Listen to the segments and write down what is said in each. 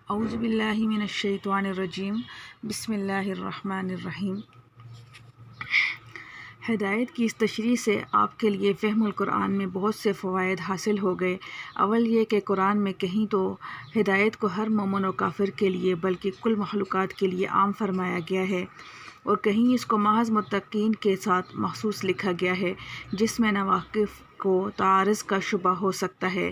اعوذ باللہ من الشیطان الرجیم، بسم اللہ الرحمن الرحیم۔ ہدایت کی اس تشریح سے آپ کے لیے فہم القرآن میں بہت سے فوائد حاصل ہو گئے۔ اول یہ کہ قرآن میں کہیں تو ہدایت کو ہر مومن و کافر کے لیے بلکہ کل مخلوقات کے لیے عام فرمایا گیا ہے، اور کہیں اس کو محض متقین کے ساتھ مخصوص لکھا گیا ہے، جس میں ناواقف کو تعارض کا شبہ ہو سکتا ہے۔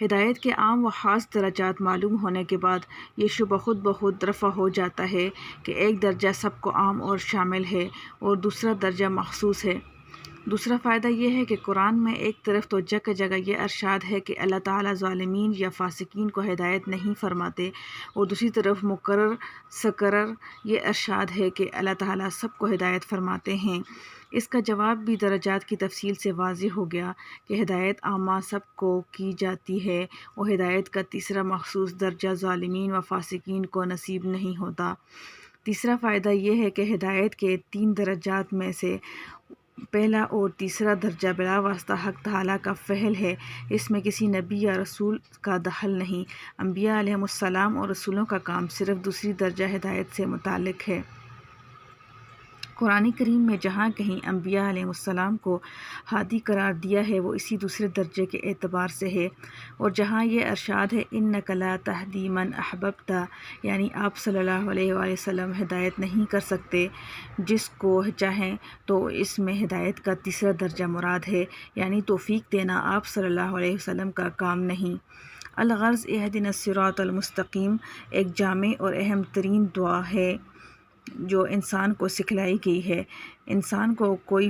ہدایت کے عام و خاص درجات معلوم ہونے کے بعد یہ شبہ خود بخود رفع ہو جاتا ہے کہ ایک درجہ سب کو عام اور شامل ہے اور دوسرا درجہ مخصوص ہے۔ دوسرا فائدہ یہ ہے کہ قرآن میں ایک طرف تو جگہ جگہ یہ ارشاد ہے کہ اللہ تعالیٰ ظالمین یا فاسقین کو ہدایت نہیں فرماتے، اور دوسری طرف مقرر سکرر یہ ارشاد ہے کہ اللہ تعالیٰ سب کو ہدایت فرماتے ہیں۔ اس کا جواب بھی درجات کی تفصیل سے واضح ہو گیا کہ ہدایت عامہ سب کو کی جاتی ہے، اور ہدایت کا تیسرا مخصوص درجہ ظالمین و فاسقین کو نصیب نہیں ہوتا۔ تیسرا فائدہ یہ ہے کہ ہدایت کے 3 درجات میں سے پہلا اور تیسرا درجہ بلا واسطہ حق تعالیٰ کا فعل ہے، اس میں کسی نبی یا رسول کا دخل نہیں۔ انبیاء علیہم السلام اور رسولوں کا کام صرف دوسری درجہ ہدایت سے متعلق ہے۔ قرآن کریم میں جہاں کہیں انبیاء علیہ السلام کو ہادی قرار دیا ہے وہ اسی دوسرے درجے کے اعتبار سے ہے، اور جہاں یہ ارشاد ہے اِنَّکَ لَا تَهْدِی مَنْ أَحْبَبْتَ، یعنی آپ صلی اللہ علیہ وآلہ وسلم ہدایت نہیں کر سکتے جس کو چاہیں، تو اس میں ہدایت کا تیسرا درجہ مراد ہے، یعنی توفیق دینا آپ صلی اللہ علیہ وسلم کا کام نہیں۔ الغرض اہدنا الصراط المستقیم ایک جامع اور اہم ترین دعا ہے جو انسان کو سکھلائی گئی ہے۔ انسان کا کوئی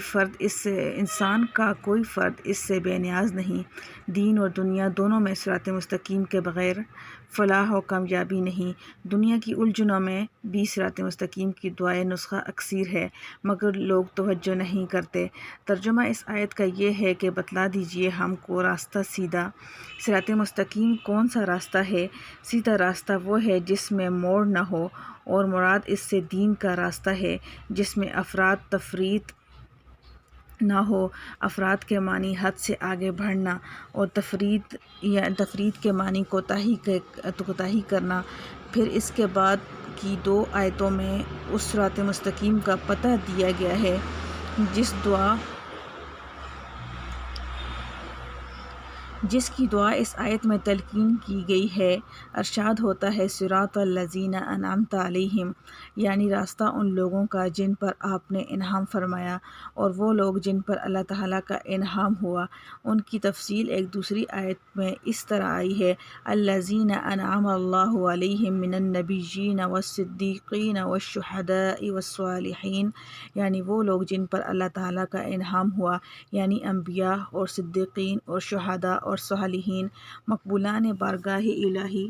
فرد اس سے بے نیاز نہیں۔ دین اور دنیا دونوں میں صراط مستقیم کے بغیر فلاح و کامیابی نہیں۔ دنیا کی الجھنوں میں بھی صراط مستقیم کی دعائے نسخہ اکثیر ہے، مگر لوگ توجہ نہیں کرتے۔ ترجمہ اس آیت کا یہ ہے کہ بتلا دیجئے ہم کو راستہ سیدھا۔ صراط مستقیم کون سا راستہ ہے؟ سیدھا راستہ وہ ہے جس میں موڑ نہ ہو، اور مراد اس سے دین کا راستہ ہے جس میں افراط تفریط نہ ہو۔ افراط کے معنی حد سے آگے بڑھنا، اور تفریط کے معنی کوتاہی کرنا۔ پھر اس کے بعد کی 2 آیتوں میں اس صراط مستقیم کا پتہ دیا گیا ہے جس کی دعا اس آیت میں تلقین کی گئی ہے۔ ارشاد ہوتا ہے صراط الذین انعمت علیہم، یعنی راستہ ان لوگوں کا جن پر آپ نے انعام فرمایا، اور وہ لوگ جن پر اللہ تعالیٰ کا انعام ہوا۔ ان کی تفصیل ایک دوسری آیت میں اس طرح آئی ہے الذین انعم اللہ علیہم من النبیین والصدیقین والشہداء والصالحین، یعنی وہ لوگ جن پر اللہ تعالیٰ کا انعام ہوا، یعنی انبیاء اور صدیقین اور شہداء اور صالحین، مقبولان بارگاہ الہی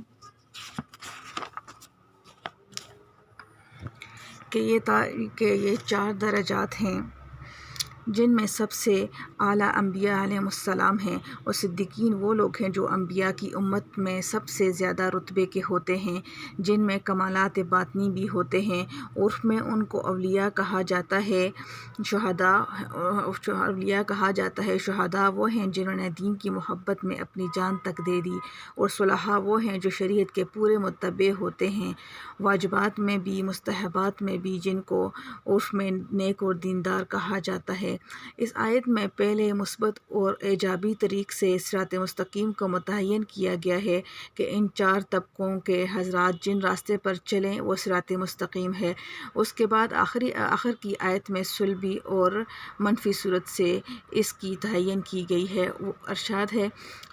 کہ یہ 4 درجات ہیں جن میں سب سے اعلیٰ انبیاء علیہ السلام ہیں، اور صدیقین وہ لوگ ہیں جو انبیاء کی امت میں سب سے زیادہ رتبے کے ہوتے ہیں، جن میں کمالات باطنی بھی ہوتے ہیں۔ عرف میں ان کو اولیاء کہا جاتا ہے۔ شہداء وہ ہیں جنہوں نے دین کی محبت میں اپنی جان تک دے دی، اور صلحاء وہ ہیں جو شریعت کے پورے متبع ہوتے ہیں، واجبات میں بھی مستحبات میں بھی، جن کو عرف میں نیک اور دیندار کہا جاتا ہے۔ اس آیت میں پہلے مثبت اور ایجابی طریق سے صراط مستقیم کو متعین کیا گیا ہے کہ ان 4 طبقوں کے حضرات جن راستے پر چلیں وہ صراط مستقیم ہے۔ اس کے بعد آخر کی آیت میں سلبی اور منفی صورت سے اس کی تعین کی گئی ہے۔ وہ ارشاد ہے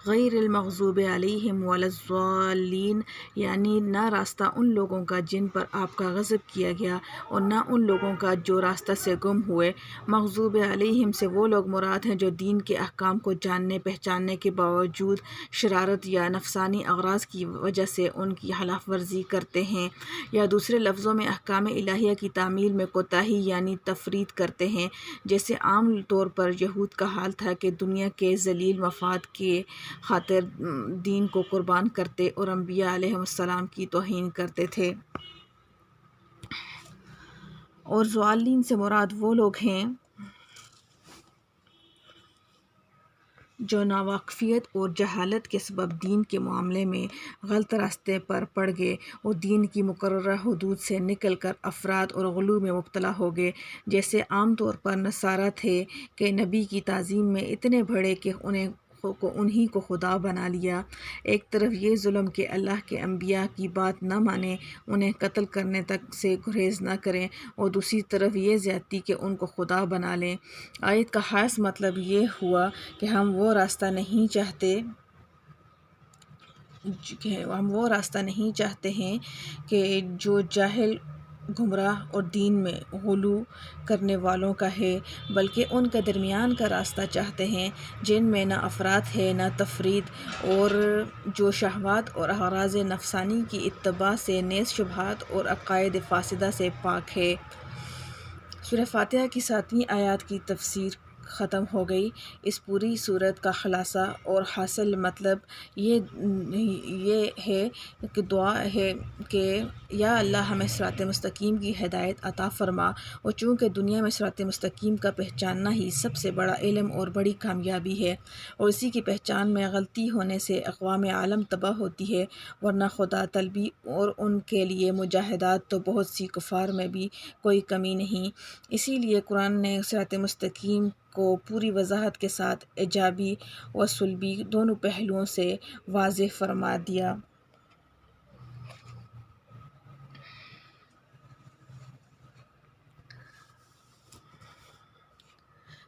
غیر المغضوب علیہم ولا الضالین، یعنی نہ راستہ ان لوگوں کا جن پر آپ کا غضب کیا گیا، اور نہ ان لوگوں کا جو راستہ سے گم ہوئے۔ مغضوب علیہم سے وہ لوگ مراد ہیں جو دین کے احکام کو جاننے پہچاننے کے باوجود شرارت یا نفسانی اغراض کی وجہ سے ان کی خلاف ورزی کرتے ہیں، یا دوسرے لفظوں میں احکام الہیہ کی تعمیل میں کوتاہی یعنی تفریط کرتے ہیں، جیسے عام طور پر یہود کا حال تھا کہ دنیا کے ذلیل مفاد کے خاطر دین کو قربان کرتے اور انبیاء علیہ السلام کی توہین کرتے تھے۔ اور ضالین سے مراد وہ لوگ ہیں جو ناواقفیت اور جہالت کے سبب دین کے معاملے میں غلط راستے پر پڑ گئے اور دین کی مقررہ حدود سے نکل کر افراد اور غلو میں مبتلا ہو گئے، جیسے عام طور پر نصارہ تھے کہ نبی کی تعظیم میں اتنے بڑھے کہ انہی کو خدا بنا لیا۔ ایک طرف یہ ظلم کہ اللہ کے انبیاء کی بات نہ مانیں، انہیں قتل کرنے تک سے گریز نہ کریں، اور دوسری طرف یہ زیادتی کہ ان کو خدا بنا لیں۔ آیت کا خاص مطلب یہ ہوا کہ ہم وہ راستہ نہیں چاہتے ہیں کہ جو جاہل، گمراہ اور دین میں غلو کرنے والوں کا ہے، بلکہ ان کے درمیان کا راستہ چاہتے ہیں جن میں نہ افراط ہے نہ تفرید، اور جو شہوات اور اغراض نفسانی کی اتباع سے نیز شبہات اور عقائد فاسدہ سے پاک ہے۔ سورہ فاتحہ کی 7ویں آیات کی تفسیر ختم ہو گئی۔ اس پوری سورت کا خلاصہ اور حاصل مطلب یہ ہے کہ دعا ہے کہ یا اللہ ہمیں صراط مستقیم کی ہدایت عطا فرما، اور چونکہ دنیا میں صراط مستقیم کا پہچاننا ہی سب سے بڑا علم اور بڑی کامیابی ہے، اور اسی کی پہچان میں غلطی ہونے سے اقوام عالم تباہ ہوتی ہے، ورنہ خدا طلبی اور ان کے لیے مجاہدات تو بہت سی کفار میں بھی کوئی کمی نہیں۔ اسی لیے قرآن نے صراط مستقیم کو پوری وضاحت کے ساتھ ایجابی و سلبی دونوں پہلوؤں سے واضح فرما دیا۔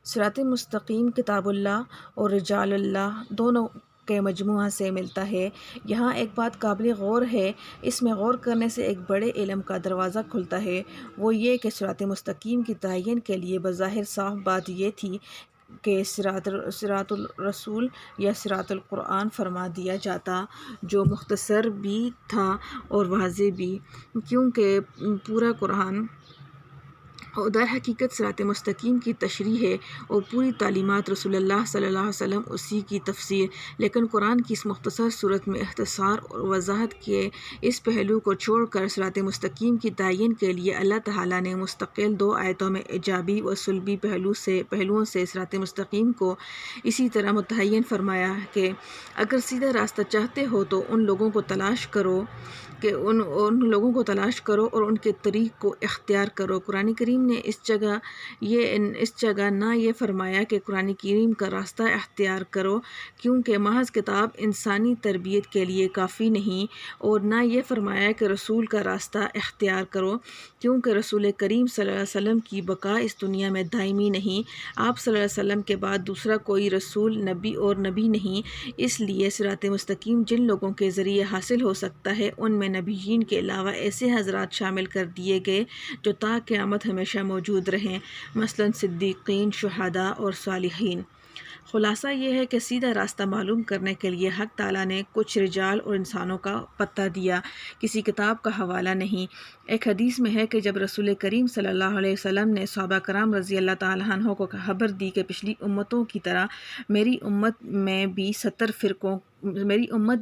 صراط مستقیم کتاب اللہ اور رجال اللہ دونوں کے مجموعہ سے ملتا ہے۔ یہاں ایک بات قابل غور ہے، اس میں غور کرنے سے ایک بڑے علم کا دروازہ کھلتا ہے، وہ یہ کہ صراط مستقیم کی تعین کے لیے بظاہر صاف بات یہ تھی کہ صراط الرسول یا صراط القرآن فرما دیا جاتا، جو مختصر بھی تھا اور واضح بھی، کیونکہ پورا قرآن در حقیقت صراط مستقیم کی تشریح ہے اور پوری تعلیمات رسول اللہ صلی اللہ علیہ وسلم اسی کی تفسیر۔ لیکن قرآن کی اس مختصر صورت میں اختصار اور وضاحت کے اس پہلو کو چھوڑ کر صراط مستقیم کی تعین کے لیے اللہ تعالیٰ نے مستقل 2 آیتوں میں ایجابی و سلبی پہلوؤں سے صراط مستقیم کو اسی طرح متعین فرمایا کہ اگر سیدھا راستہ چاہتے ہو تو ان لوگوں کو تلاش کرو اور ان کے طریق کو اختیار کرو۔ قرآن کریم نے اس جگہ نہ یہ فرمایا کہ قرآن کریم کا راستہ اختیار کرو، کیونکہ محض کتاب انسانی تربیت کے لیے کافی نہیں، اور نہ یہ فرمایا کہ رسول کا راستہ اختیار کرو، کیونکہ رسول کریم صلی اللہ علیہ وسلم کی بقا اس دنیا میں دائمی نہیں، آپ صلی اللہ علیہ وسلم کے بعد دوسرا کوئی رسول نبی نہیں۔ اس لیے صراط مستقیم جن لوگوں کے ذریعے حاصل ہو سکتا ہے، ان میں نبیین کے علاوہ ایسے حضرات شامل کر دیے گئے جو تا قیامت ہمیشہ موجود رہیں، مثلاً صدیقین، شہداء اور صالحین۔ خلاصہ یہ ہے کہ سیدھا راستہ معلوم کرنے کے لیے حق تعالیٰ نے کچھ رجال اور انسانوں کا پتہ دیا، کسی کتاب کا حوالہ نہیں۔ ایک حدیث میں ہے کہ جب رسول کریم صلی اللہ علیہ وسلم نے صحابہ کرام رضی اللہ تعالیٰ عنہ کو خبر دی کہ پچھلی امتوں کی طرح میری امت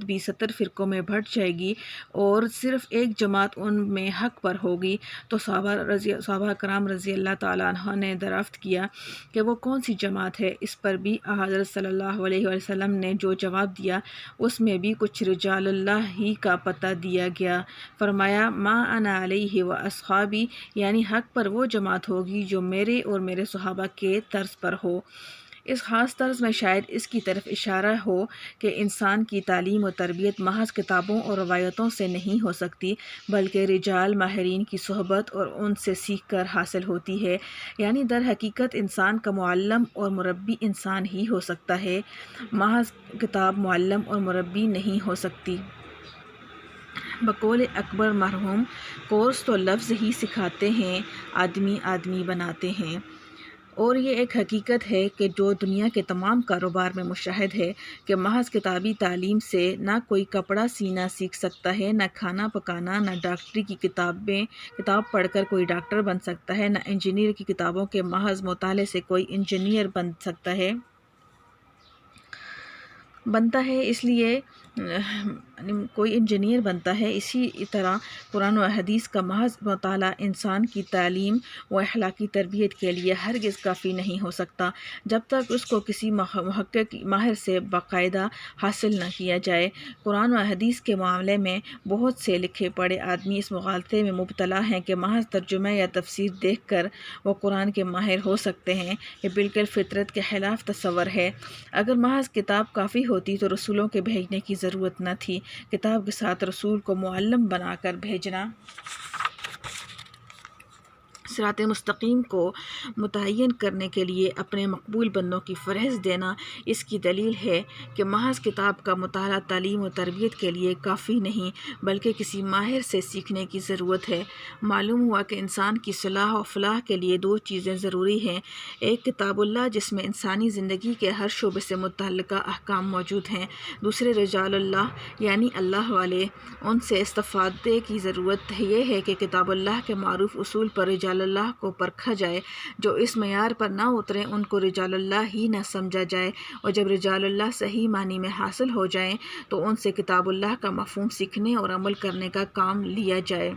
بھی 70 فرقوں میں بٹ جائے گی اور صرف ایک جماعت ان میں حق پر ہوگی، تو صحابہ کرام رضی اللہ تعالیٰ عنہ نے دریافت کیا کہ وہ کون سی جماعت ہے۔ اس پر بھی حضرت صلی اللہ علیہ وسلم نے جو جواب دیا اس میں بھی کچھ رجال اللہ ہی کا پتہ دیا گیا۔ فرمایا ما انا علیہ و اصحابی، یعنی حق پر وہ جماعت ہوگی جو میرے اور میرے صحابہ کے طرز پر ہو۔ اس خاص طرز میں شاید اس کی طرف اشارہ ہو کہ انسان کی تعلیم و تربیت محض کتابوں اور روایتوں سے نہیں ہو سکتی، بلکہ رجال ماہرین کی صحبت اور ان سے سیکھ کر حاصل ہوتی ہے، یعنی در حقیقت انسان کا معلم اور مربی انسان ہی ہو سکتا ہے، محض کتاب معلم اور مربی نہیں ہو سکتی۔ بقول اکبر مرحوم، کورس تو لفظ ہی سکھاتے ہیں، آدمی بناتے ہیں۔ اور یہ ایک حقیقت ہے کہ جو دنیا کے تمام کاروبار میں مشاہد ہے کہ محض کتابی تعلیم سے نہ کوئی کپڑا سینا سیکھ سکتا ہے، نہ کھانا پکانا، نہ ڈاکٹری کی کتاب پڑھ کر کوئی ڈاکٹر بن سکتا ہے، نہ انجینئر کی کتابوں کے محض مطالعے سے کوئی انجینئر بنتا ہے۔ اس لیے کوئی انجینئر بنتا ہے، اسی طرح قرآن و حدیث کا محض مطالعہ انسان کی تعلیم و اخلاقی تربیت کے لیے ہرگز کافی نہیں ہو سکتا جب تک اس کو کسی محقق ماہر سے باقاعدہ حاصل نہ کیا جائے۔ قرآن و حدیث کے معاملے میں بہت سے لکھے پڑھے آدمی اس مغالطے میں مبتلا ہیں کہ محض ترجمہ یا تفسیر دیکھ کر وہ قرآن کے ماہر ہو سکتے ہیں۔ یہ بالکل فطرت کے خلاف تصور ہے۔ اگر محض کتاب کافی ہوتی تو رسولوں کے بھیجنے کی ضرورت نہ تھی۔ کتاب کے ساتھ رسول کو معلم بنا کر بھیجنا، صراط مستقیم کو متعین کرنے کے لیے اپنے مقبول بندوں کی فہرست دینا اس کی دلیل ہے کہ محض کتاب کا مطالعہ تعلیم و تربیت کے لیے کافی نہیں بلکہ کسی ماہر سے سیکھنے کی ضرورت ہے۔ معلوم ہوا کہ انسان کی صلاح و فلاح کے لیے دو چیزیں ضروری ہیں، ایک کتاب اللہ جس میں انسانی زندگی کے ہر شعبے سے متعلقہ احکام موجود ہیں، دوسرے رجال اللہ یعنی اللہ والے، ان سے استفادے کی ضرورت یہ ہے کہ کتاب اللہ کے معروف اصول پر رجال اللہ کو پرکھا جائے، جو اس معیار پر نہ اتریں ان کو رجال اللہ ہی نہ سمجھا جائے، اور جب رجال اللہ صحیح معنی میں حاصل ہو جائیں تو ان سے کتاب اللہ کا مفہوم سیکھنے اور عمل کرنے کا کام لیا جائے۔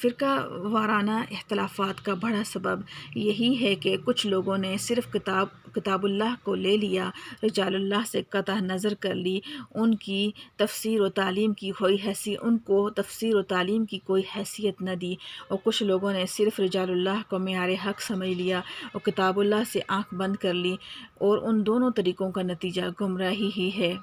فرقہ وارانہ اختلافات کا بڑا سبب یہی ہے کہ کچھ لوگوں نے صرف کتاب اللہ کو لے لیا، رجال اللہ سے قطع نظر کر لی، ان کو تفسیر و تعلیم کی کوئی حیثیت نہ دی، اور کچھ لوگوں نے صرف رجال اللہ کو معیار حق سمجھ لیا اور کتاب اللہ سے آنکھ بند کر لی، اور ان دونوں طریقوں کا نتیجہ گمراہی ہی ہے۔